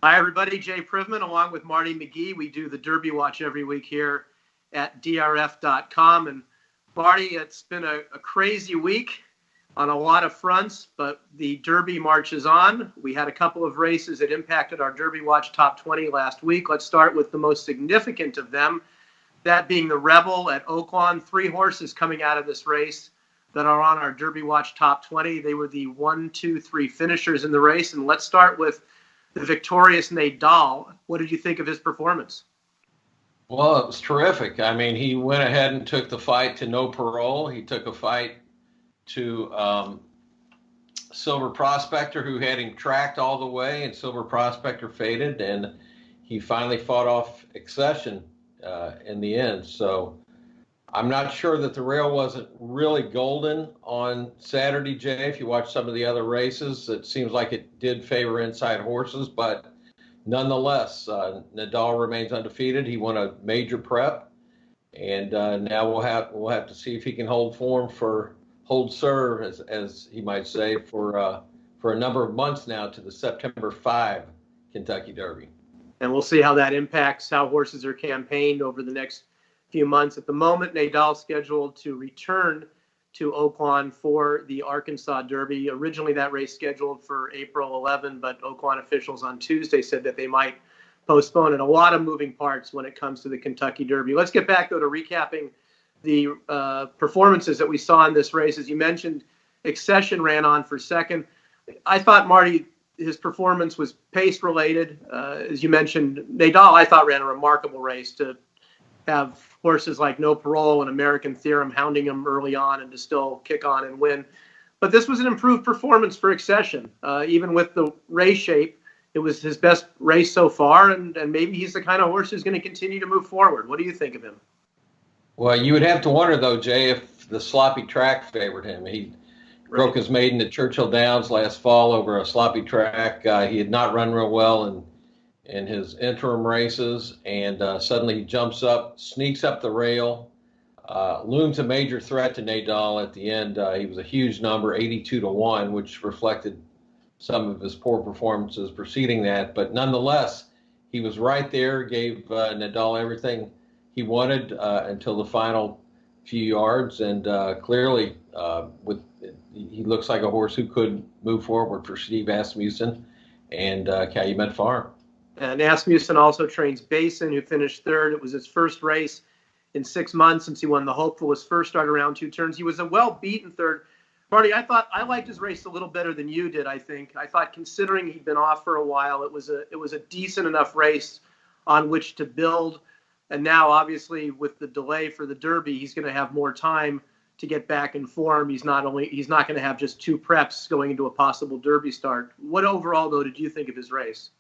Hi, everybody. Jay Privman along with Marty McGee. We do the Derby Watch every week here at DRF.com. And Marty, it's been a crazy week on a lot of fronts, but the Derby marches on. We had a couple of races that impacted our Derby Watch top 20 last week. Let's start with the most significant of them, that being the Rebel at Oaklawn. 3 horses coming out of this race that are on our Derby Watch top 20. They were the 1, 2, 3 finishers in the race. And let's start with the victorious Nadal. What did you think of his performance? Well, it was terrific. I mean, he went ahead and took the fight to no parole. He took a fight to Silver Prospector, who had him tracked all the way, and Silver Prospector faded, and he finally fought off Accession in the end. So I'm not sure that the rail wasn't really golden on Saturday, Jay. If you watch some of the other races, it seems like it did favor inside horses, but nonetheless, Nadal remains undefeated. He won a major prep, and now we'll have to see if he can hold serve, as he might say, for a number of months now to the September 5 Kentucky Derby. And we'll see how that impacts how horses are campaigned over the next few months. At the moment, Nadal's scheduled to return to Oaklawn for the Arkansas Derby. Originally, that race scheduled for April 11, but Oaklawn officials on Tuesday said that they might postpone it. A lot of moving parts when it comes to the Kentucky Derby. Let's get back, though, to recapping the performances that we saw in this race. As you mentioned, Accession ran on for second. I thought, Marty, his performance was pace-related. As you mentioned, Nadal, I thought, ran a remarkable race to have horses like No Parole and American Theorem hounding him early on and to still kick on and win. But this was an improved performance for Accession. Even with the race shape, it was his best race so far, and maybe he's the kind of horse who's going to continue to move forward. What do you think of him? Well, you would have to wonder, though, Jay, if the sloppy track favored him. He broke his maiden at Churchill Downs last fall over a sloppy track. He had not run real well in his interim races, and suddenly he jumps up, sneaks up the rail, looms a major threat to Nadal at the end. He was a huge number, 82-1, which reflected some of his poor performances preceding that. But nonetheless, he was right there, gave Nadal everything he wanted until the final few yards, and clearly he looks like a horse who could move forward for Steve Asmussen and Calumet Farm. And Asmussen also trains Basin, who finished third. It was his first race in 6 months since he won the Hopeful, his first start around 2 turns. He was a well-beaten third. Marty, I thought I liked his race a little better than you did, I think. I thought, considering he'd been off for a while, it was a decent enough race on which to build. And now, obviously, with the delay for the Derby, he's going to have more time to get back in form. He's not going to have just 2 preps going into a possible Derby start. What overall, though, did you think of his race?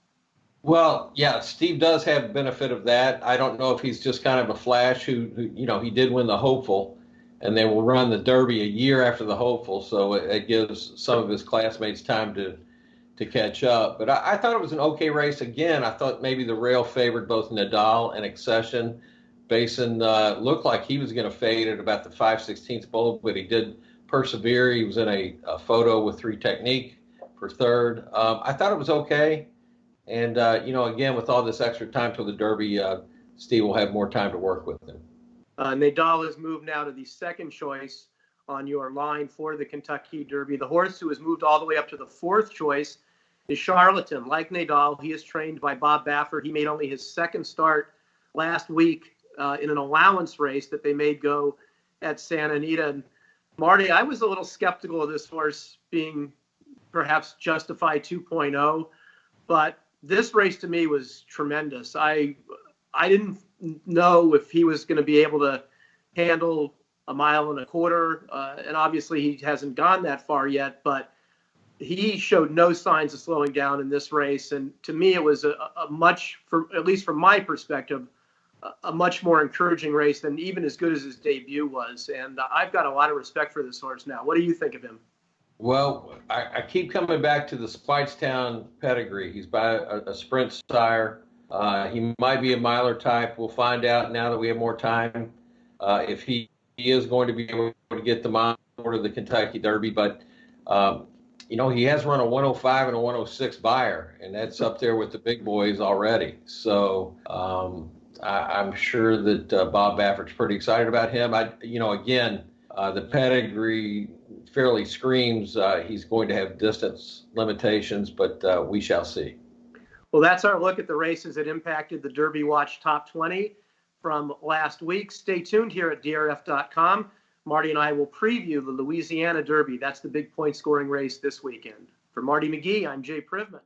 Well, yeah, Steve does have benefit of that. I don't know if he's just kind of a flash who he did win the Hopeful, and they will run the Derby a year after the Hopeful, so it gives some of his classmates time to catch up. But I thought it was an okay race. Again, I thought maybe the rail favored both Nadal and Accession. Basin looked like he was going to fade at about the 5/16 pole, but he did persevere. He was in a photo with 3 Technique for third. I thought it was okay. And, again, with all this extra time till the Derby, Steve will have more time to work with him. Nadal has moved now to the second choice on your line for the Kentucky Derby. The horse who has moved all the way up to the 4th choice is Charlatan. Like Nadal, he is trained by Bob Baffert. He made only his second start last week in an allowance race that they made go at Santa Anita. And Marty, I was a little skeptical of this horse being perhaps Justify 2.0, but this race to me was tremendous. I didn't know if he was going to be able to handle a 1.25 miles, and obviously he hasn't gone that far yet, but he showed no signs of slowing down in this race. And to me, it was a much, at least from my perspective, a much more encouraging race than even as good as his debut was. And I've got a lot of respect for this horse now. What do you think of him? Well, I keep coming back to the Spikestown pedigree. He's by a sprint sire. He might be a miler type. We'll find out now that we have more time if he is going to be able to get the mile to the Kentucky Derby. But you know, he has run a 105 and a 106 buyer, and that's up there with the big boys already. So I'm sure that Bob Baffert's pretty excited about him. The pedigree fairly screams he's going to have distance limitations, but we shall see. Well, that's our look at the races that impacted the Derby Watch Top 20 from last week. Stay tuned here at DRF.com. Marty and I will preview the Louisiana Derby. That's the big point scoring race this weekend. For Marty McGee, I'm Jay Privman.